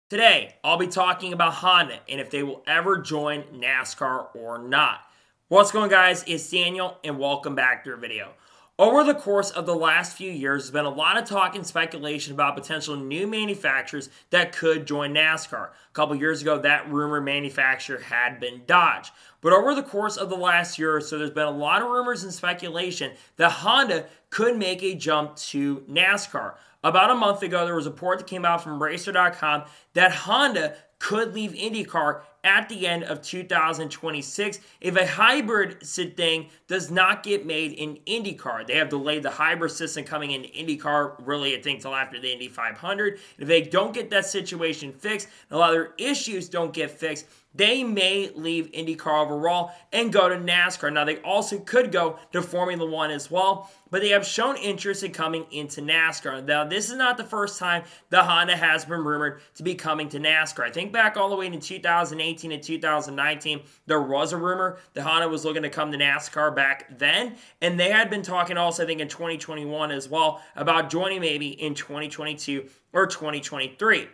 Today, I'll be talking about Honda and if they will ever join NASCAR or not. What's going on, guys? It's Daniel and welcome back to our video. Over the course of the last few years, there's been a lot of talk and speculation about potential new manufacturers that could join NASCAR. A couple years ago, that rumored manufacturer had been Dodge. But over the course of the last year or so, there's been a lot of rumors and speculation that Honda could make a jump to NASCAR. About a month ago, there was a report that came out from Racer.com that Honda could leave IndyCar at the end of 2026 if a hybrid thing does not get made in IndyCar. They have delayed the hybrid system coming into IndyCar, really, I think, till after the Indy 500. If they don't get that situation fixed, a lot of their issues don't get fixed, they may leave IndyCar overall and go to NASCAR. Now, they also could go to Formula One as well, but they have shown interest in coming into NASCAR. Now, this is not the first time the Honda has been rumored to be coming to NASCAR. I think back all the way to 2018 and 2019, there was a rumor that Honda was looking to come to NASCAR back then, and they had been talking also, I think, in 2021 as well about joining maybe in 2022 or 2023.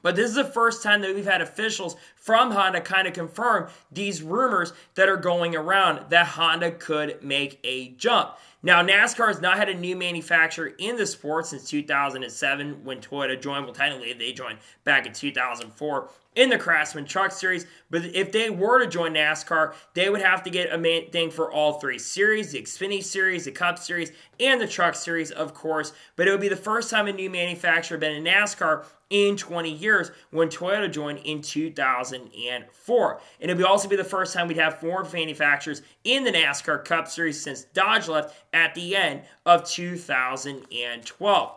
But this is the first time that we've had officials from Honda kind of confirm these rumors that are going around that Honda could make a jump. Now, NASCAR has not had a new manufacturer in the sport since 2007 when Toyota joined. Well, technically, they joined back in 2004 in the Craftsman Truck Series. But if they were to join NASCAR, they would have to get a main thing for all three series, the Xfinity Series, the Cup Series, and the Truck Series, of course. But it would be the first time a new manufacturer had been in NASCAR in 20 years when Toyota joined in 2004. And it would also be the first time we'd have four manufacturers in the NASCAR Cup Series since Dodge left at the end of 2012.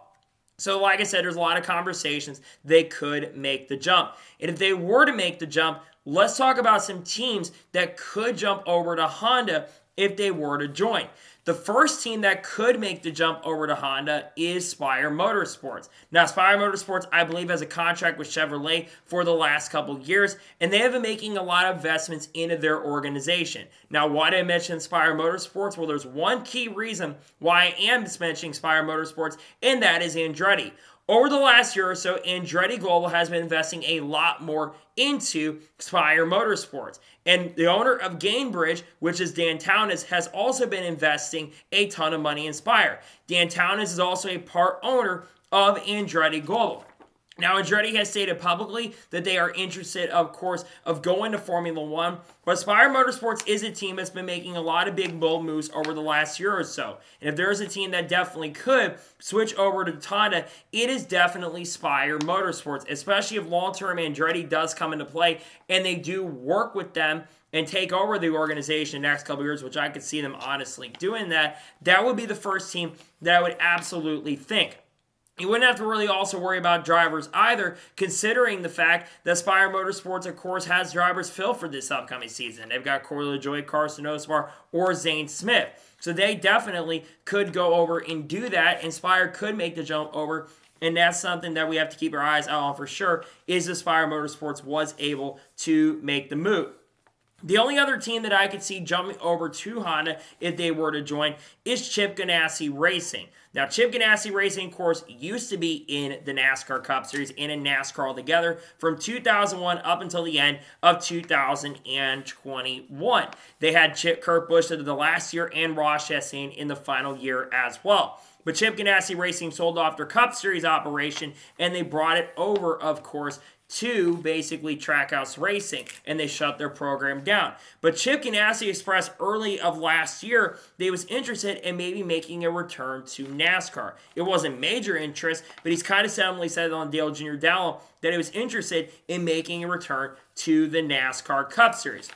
So like I said, there's a lot of conversations they could make the jump. And if they were to make the jump, let's talk about some teams that could jump over to Honda if they were to join. The first team that could make the jump over to Honda is Spire Motorsports. Now, Spire Motorsports, I believe, has a contract with Chevrolet for the last couple years, and they have been making a lot of investments into their organization. Now, why did I mention Spire Motorsports? Well, there's one key reason why I am mentioning Spire Motorsports, and that is Andretti. Over the last year or so, Andretti Global has been investing a lot more into Spire Motorsports. And the owner of Gainbridge, which is Dan Townes, has also been investing a ton of money in Spire. Dan Townes is also a part owner of Andretti Global. Now, Andretti has stated publicly that they are interested, of course, of going to Formula One, but Spire Motorsports is a team that's been making a lot of big, bold moves over the last year or so. And if there is a team that definitely could switch over to Honda, it is definitely Spire Motorsports, especially if long-term Andretti does come into play and they do work with them and take over the organization in the next couple of years, which I could see them honestly doing that. That would be the first team that I would absolutely think. You wouldn't have to really also worry about drivers either, considering the fact that Spire Motorsports, of course, has drivers filled for this upcoming season. They've got Corey LaJoie, Carson Osbar, or Zane Smith. So they definitely could go over and do that, and Spire could make the jump over, and that's something that we have to keep our eyes out on for sure, is if Spire Motorsports was able to make the move. The only other team that I could see jumping over to Honda if they were to join is Chip Ganassi Racing. Now, Chip Ganassi Racing, of course, used to be in the NASCAR Cup Series and in NASCAR altogether from 2001 up until the end of 2021. They had Kurt Busch the last year and Ross Chastain in the final year as well. But Chip Ganassi Racing sold off their Cup Series operation, and they brought it over, of course, to basically Trackhouse Racing, and they shut their program down. But Chip Ganassi expressed early of last year they was interested in maybe making a return to NASCAR. It wasn't major interest, but he's kind of suddenly said on Dale Jr. Dallow that he was interested in making a return to the NASCAR Cup Series.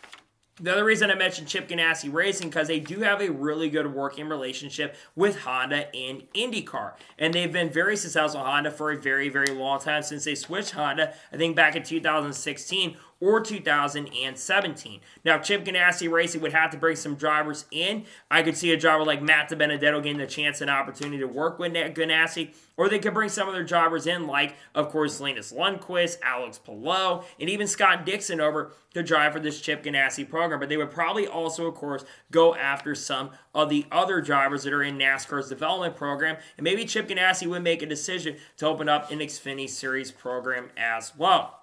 The other reason I mentioned Chip Ganassi Racing because they do have a really good working relationship with Honda and IndyCar. And they've been very successful Honda for a very, very long time since they switched Honda, I think back in 2016, or 2017. Now, Chip Ganassi Racing would have to bring some drivers in. I could see a driver like Matt DiBenedetto getting the chance and opportunity to work with Ganassi, or they could bring some of their drivers in, like, of course, Linus Lundqvist, Alex Palou, and even Scott Dixon over to drive for this Chip Ganassi program. But they would probably also, of course, go after some of the other drivers that are in NASCAR's development program, and maybe Chip Ganassi would make a decision to open up an Xfinity Series program as well.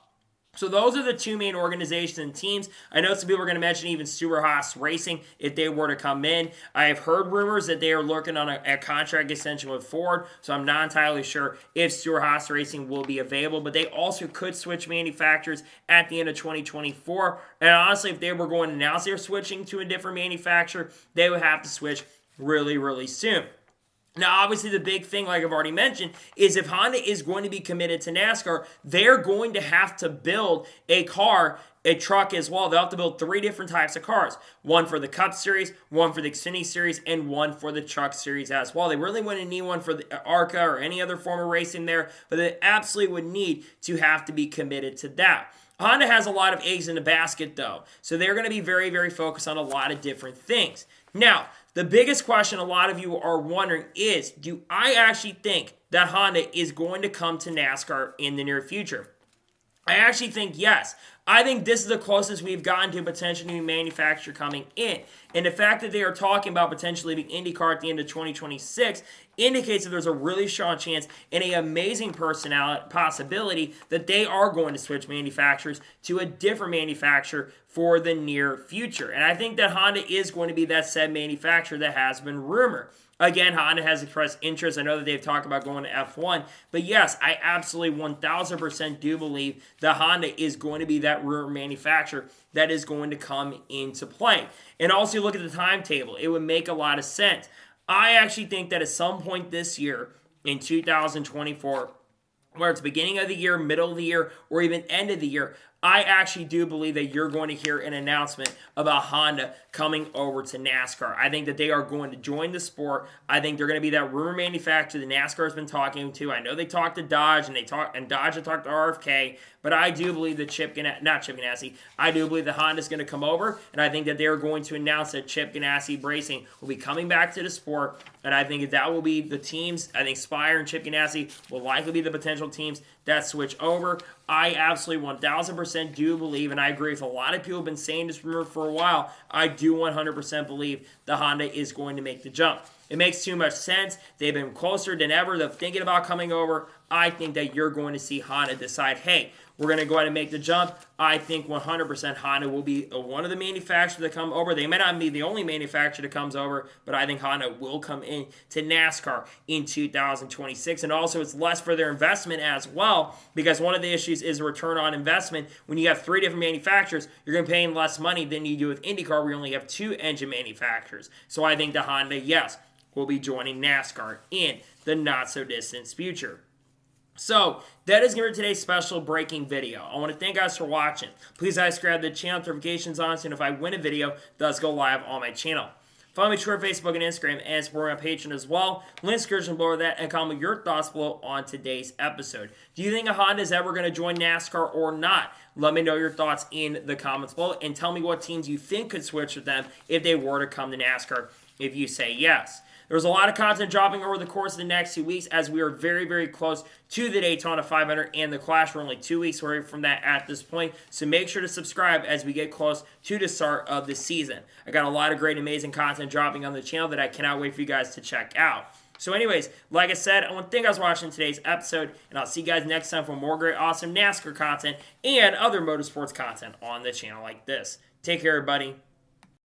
So those are the two main organizations and teams. I know some people are going to mention even Stewart-Haas Racing if they were to come in. I have heard rumors that they are looking on a contract extension with Ford, so I'm not entirely sure if Stewart-Haas Racing will be available, but they also could switch manufacturers at the end of 2024. And honestly, if they were going to announce they're switching to a different manufacturer, they would have to switch really, really soon. Now, obviously, the big thing, like I've already mentioned, is if Honda is going to be committed to NASCAR, they're going to have to build a truck as well. They'll have to build 3 different types of cars. One for the Cup Series, one for the Xfinity Series, and one for the Truck Series as well. They really wouldn't need one for the ARCA or any other form of racing there, but they absolutely would need to have to be committed to that. Honda has a lot of eggs in the basket, though, so they're going to be very, very focused on a lot of different things. Now, the biggest question a lot of you are wondering is, do I actually think that Honda is going to come to NASCAR in the near future? I actually think yes. I think this is the closest we've gotten to a potential new manufacturer coming in. And the fact that they are talking about potentially leaving IndyCar at the end of 2026 indicates that there's a really strong chance and an amazing possibility that they are going to switch manufacturers to a different manufacturer for the near future. And I think that Honda is going to be that said manufacturer that has been rumored. Again, Honda has expressed interest. I know that they've talked about going to F1. But yes, I absolutely 1000% do believe that Honda is going to be that rear manufacturer that is going to come into play. And also look at the timetable. It would make a lot of sense. I actually think that at some point this year, in 2024, whether it's beginning of the year, middle of the year, or even end of the year, I actually do believe that you're going to hear an announcement about Honda coming over to NASCAR. I think that they are going to join the sport. I think they're going to be that rumor manufacturer that NASCAR has been talking to. I know they talked to Dodge, and Dodge had talked to RFK, but I do believe that I do believe that Honda's going to come over, and I think that they're going to announce that Chip Ganassi Racing will be coming back to the sport, and I think that will be the teams. I think Spire and Chip Ganassi will likely be the potential teams that switch over. I absolutely 1000% do believe, and I agree with a lot of people who have been saying this rumor for a while, I do 100% believe that Honda is going to make the jump. It makes too much sense. They've been closer than ever. They're thinking about coming over. I think that you're going to see Honda decide, hey, we're going to go ahead and make the jump. I think 100% Honda will be one of the manufacturers that come over. They may not be the only manufacturer that comes over, but I think Honda will come in to NASCAR in 2026. And also, it's less for their investment as well, because one of the issues is return on investment. When you have 3 different manufacturers, you're going to be paying less money than you do with IndyCar, where you only have 2 engine manufacturers. So I think the Honda, yes, will be joining NASCAR in the not-so-distant future. So, that is going to be today's special breaking video. I want to thank you guys for watching. Please subscribe to the channel, notifications on, so if I win a video, it does go live on my channel. Follow me on Twitter, Facebook, and Instagram, and support my Patreon as well. Link description below that, and comment your thoughts below on today's episode. Do you think a Honda is ever going to join NASCAR or not? Let me know your thoughts in the comments below, and tell me what teams you think could switch with them if they were to come to NASCAR if you say yes. There's a lot of content dropping over the course of the next 2 weeks, as we are very, very close to the Daytona 500 and the Clash. We're only 2 weeks away from that at this point, so make sure to subscribe as we get close to the start of the season. I got a lot of great, amazing content dropping on the channel that I cannot wait for you guys to check out. So anyways, like I said, I want to thank you guys for watching today's episode, and I'll see you guys next time for more great, awesome NASCAR content and other motorsports content on the channel like this. Take care, everybody.